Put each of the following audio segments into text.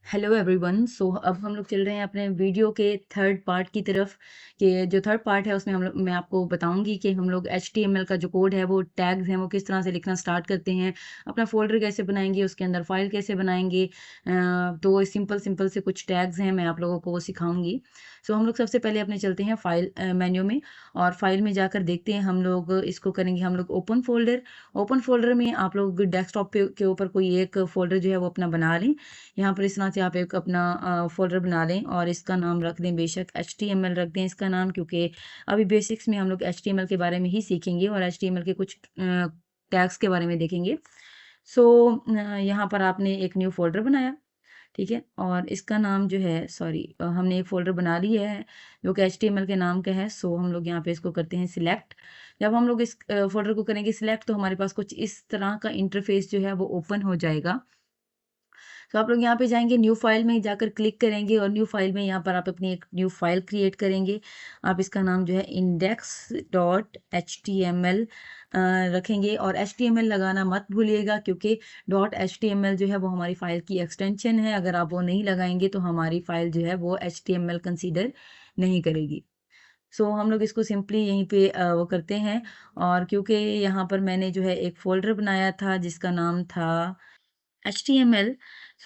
Hello everyone. अब हम लोग चल रहे हैं अपने वीडियो के थर्ड पार्ट की तरफ। कि जो थर्ड पार्ट है उसमें मैं आपको बताऊंगी कि हम लोग HTML का जो कोड है, वो टैग्स हैं, वो किस तरह से लिखना स्टार्ट करते हैं, अपना फोल्डर कैसे बनाएंगे, उसके अंदर फाइल कैसे बनाएंगे। तो सिंपल सिंपल से कुछ टैग्स हैं, मैं आप लोगों को वो सिखाऊंगी। हम लोग सबसे पहले अपने चलते हैं फाइल मेन्यू में, और फाइल में जाकर देखते हैं। हम लोग इसको करेंगे, हम लोग ओपन फोल्डर। ओपन फोल्डर में आप लोग डेस्कटॉप के ऊपर कोई एक फोल्डर जो है वो अपना बना लें। यहाँ पर इस तरह से आप एक अपना फ़ोल्डर बना लें और इसका नाम रख दें, बेशक HTML रख दें इसका नाम, क्योंकि अभी बेसिक्स में हम लोग HTML के बारे में ही सीखेंगे और HTML के कुछ टैग्स के बारे में देखेंगे। यहाँ पर आपने एक न्यू फ़ोल्डर बनाया, ठीक है, और इसका नाम जो है, सॉरी, हमने एक फ़ोल्डर बना लिया है जो कि HTML के नाम का है। हम लोग यहाँ पे इसको करते हैं सिलेक्ट। जब हम लोग इस फ़ोल्डर को करेंगे सिलेक्ट, तो हमारे पास कुछ इस तरह का इंटरफेस जो है वो ओपन हो जाएगा। आप लोग यहाँ पे जाएंगे, न्यू फाइल में जाकर क्लिक करेंगे और न्यू फाइल में यहाँ पर आप अपनी एक न्यू फाइल क्रिएट करेंगे। आप इसका नाम जो है index.html रखेंगे, और HTML लगाना मत भूलिएगा, क्योंकि .html जो है वो हमारी फाइल की एक्सटेंशन है। अगर आप वो नहीं लगाएंगे तो हमारी फाइल जो है वो HTML कंसीडर नहीं करेगी। हम लोग इसको सिंपली यहीं पे वो करते हैं। और क्योंकि यहाँ पर मैंने जो है एक फ़ोल्डर बनाया था जिसका नाम था HTML,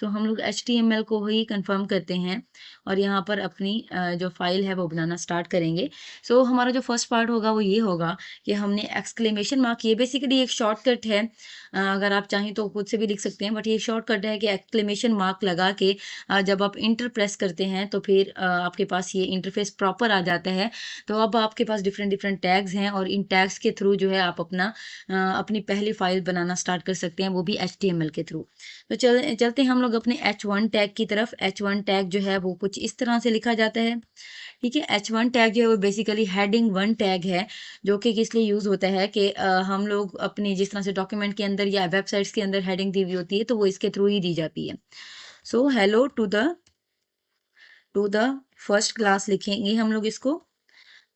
हम लोग HTML को ही कंफर्म करते हैं और यहाँ पर अपनी जो फाइल है वो बनाना स्टार्ट करेंगे। हमारा जो फर्स्ट पार्ट होगा वो ये होगा कि हमने एक्सक्लेमेशन मार्क, ये बेसिकली एक शॉर्टकट है। अगर आप चाहें तो खुद से भी लिख सकते हैं, बट ये शॉर्टकट है कि एक्सक्लेमेशन मार्क लगा के जब आप इंटर प्रेस करते हैं तो फिर आपके पास ये इंटरफेस प्रॉपर आ जाता है। तो अब आपके पास डिफरेंट डिफरेंट टैग्स हैं और इन टैग्स के थ्रू जो है आप अपनी पहली फाइल बनाना स्टार्ट कर सकते हैं, वो भी HTML के थ्रू। चलते हैं हम लोग अपने H1 टैग की तरफ। H1 टैग जो है वो कुछ इस तरह से लिखा जाता है, ठीक है। H1 टैग जो है वो बेसिकली हेडिंग 1 टैग है, जो कि किस लिए यूज़ होता है कि हम लोग अपनी जिस तरह से डॉक्यूमेंट के अंदर या वेबसाइट्स के अंदर हेडिंग दी हुई होती है, तो वो इसके थ्रू ही दी जाती है। Hello to the first class लिखेंगे हम लोग इसको।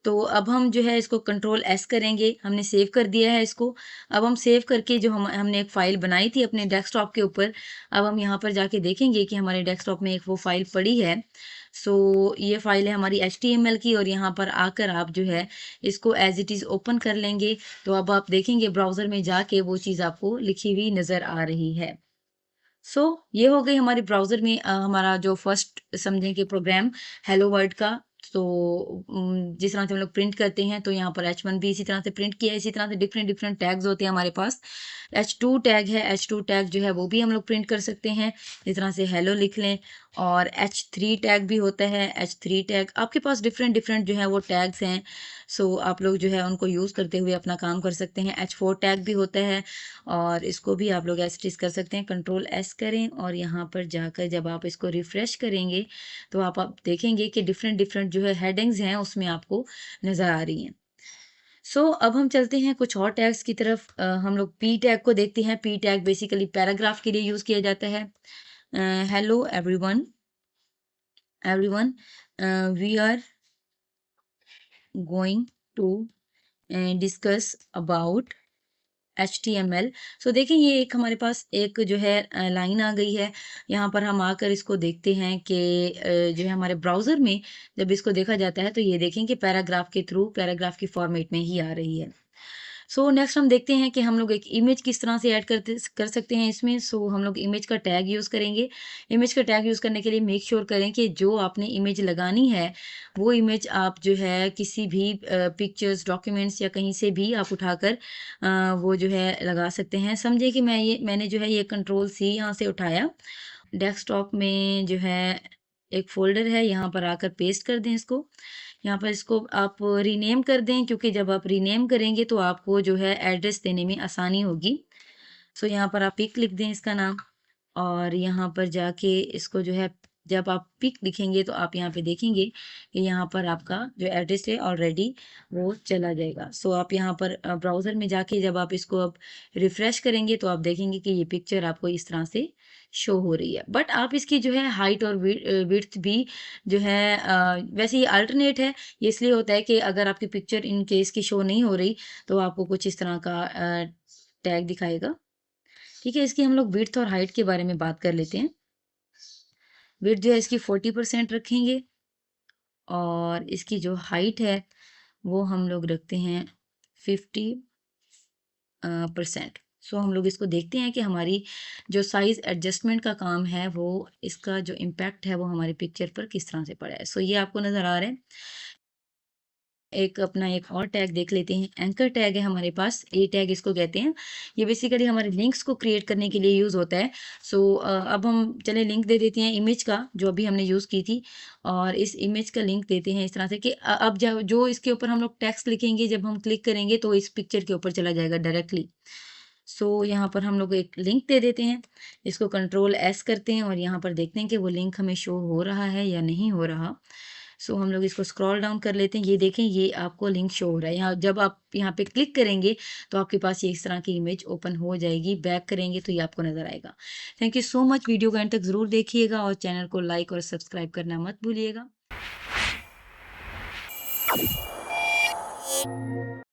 तो अब हम जो है इसको कंट्रोल S करेंगे, हमने सेव कर दिया है इसको। अब हम सेव करके जो हमने एक फ़ाइल बनाई थी अपने डेस्कटॉप के ऊपर, अब हम यहाँ पर जाके देखेंगे कि हमारे डेस्कटॉप में एक वो फ़ाइल पड़ी है। ये फ़ाइल है हमारी HTML की, और यहाँ पर आकर आप जो है इसको एज़ इट इज़ ओपन कर लेंगे। तो अब आप देखेंगे ब्राउज़र में जाके वो चीज़ आपको लिखी हुई नज़र आ रही है। ये हो गई हमारी ब्राउज़र में हमारा जो फर्स्ट समझें कि प्रोग्राम हेलो वर्ल्ड का। जिस तरह से हम लोग प्रिंट करते हैं, तो यहाँ पर H1 भी इसी तरह से प्रिंट किया है। इसी तरह से डिफरेंट डिफरेंट टैग्स होते हैं हमारे पास। H2 टैग है, H2 टैग जो है वो भी हम लोग प्रिंट कर सकते हैं। इस तरह से हेलो लिख लें। और H3 टैग भी होता है। H3 टैग आपके पास डिफरेंट डिफरेंट जो है वो टैग्स हैं। आप लोग जो है उनको यूज़ करते हुए अपना काम कर सकते हैं। H4 टैग भी होता है, और इसको भी आप लोग एज कर सकते हैं। कंट्रोल S करें और यहाँ पर जाकर जब आप इसको रिफ्रेश करेंगे, तो आप देखेंगे कि डिफरेंट डिफरेंट जो है हेडिंग्स हैं उसमें आपको नज़र आ रही हैं। अब हम चलते हैं कुछ और टैग्स की तरफ। हम लोग P टैग को देखते हैं। P टैग बेसिकली पैराग्राफ के लिए यूज़ किया जाता है। Hello everyone, we are going to discuss about HTML। देखिए, ये एक हमारे पास एक जो है लाइन आ गई है। यहाँ पर हम आकर इसको देखते हैं कि जो है हमारे ब्राउज़र में जब इसको देखा जाता है, तो ये देखें कि पैराग्राफ के थ्रू, पैराग्राफ की फॉर्मेट में ही आ रही है। नेक्स्ट हम देखते हैं कि हम लोग एक इमेज किस तरह से ऐड कर सकते हैं इसमें। हम लोग इमेज का टैग यूज़ करेंगे। इमेज का टैग यूज़ करने के लिए मेक श्योर करें कि जो आपने इमेज लगानी है, वो इमेज आप जो है किसी भी पिक्चर्स, डॉक्यूमेंट्स या कहीं से भी आप उठाकर वो जो है लगा सकते हैं। समझिए कि मैंने जो है ये कंट्रोल C यहाँ से उठाया। डेस्कटॉप में जो है एक फ़ोल्डर है, यहाँ पर आकर पेस्ट कर दें इसको। यहाँ पर इसको आप रीनेम कर दें, क्योंकि जब आप रीनेम करेंगे तो आपको जो है एड्रेस देने में आसानी होगी। यहाँ पर आप पिक लिख दें इसका नाम, और यहाँ पर जाके इसको जो है जब आप पिक लिखेंगे तो आप यहाँ पे देखेंगे कि यहाँ पर आपका जो एड्रेस है ऑलरेडी वो चला जाएगा। आप यहाँ पर ब्राउज़र में जाके जब आप इसको अब रिफ्रेश करेंगे, तो आप देखेंगे कि ये पिक्चर आपको इस तरह से शो हो रही है। बट आप इसकी जो है हाइट और विड्थ भी जो है वैसे ये अल्टरनेट है। ये इसलिए होता है कि अगर आपकी पिक्चर इन केस की शो नहीं हो रही, तो आपको कुछ इस तरह का टैग दिखाएगा, ठीक है। इसकी हम लोग विड्थ और हाइट के बारे में बात कर लेते हैं। विड्थ जो है इसकी 40% रखेंगे और इसकी जो हाइट है वो हम लोग रखते हैं 50%। सो हम लोग इसको देखते हैं कि हमारी जो साइज़ एडजस्टमेंट का काम है वो इसका जो इम्पैक्ट है वो हमारी पिक्चर पर किस तरह से पड़ा है। सो ये आपको नज़र आ रहा है। एक अपना एक और टैग देख लेते हैं, एंकर टैग है हमारे पास, ए टैग इसको कहते हैं। ये बेसिकली हमारे लिंक्स को क्रिएट करने के लिए यूज़ होता है। सो अब हम चले लिंक दे देते हैं इमेज का जो अभी हमने यूज़ की थी और इस इमेज का लिंक देते हैं इस तरह से कि अब जब जो इसके ऊपर हम लोग टेक्स्ट लिखेंगे जब हम क्लिक करेंगे तो इस पिक्चर के ऊपर चला जाएगा डायरेक्टली। सो यहाँ पर हम लोग एक लिंक दे देते हैं, इसको कंट्रोल एस करते हैं और यहाँ पर देखते हैं कि वो लिंक हमें शो हो रहा है या नहीं हो रहा। सो हम लोग इसको स्क्रॉल डाउन कर लेते हैं, ये देखें ये आपको लिंक शो हो रहा है। यहाँ जब आप यहाँ पे क्लिक करेंगे तो आपके पास ये इस तरह की इमेज ओपन हो जाएगी, बैक करेंगे तो ये आपको नज़र आएगा। Thank you so much, video को एंड तक ज़रूर देखिएगा और चैनल को लाइक और सब्सक्राइब करना मत भूलिएगा।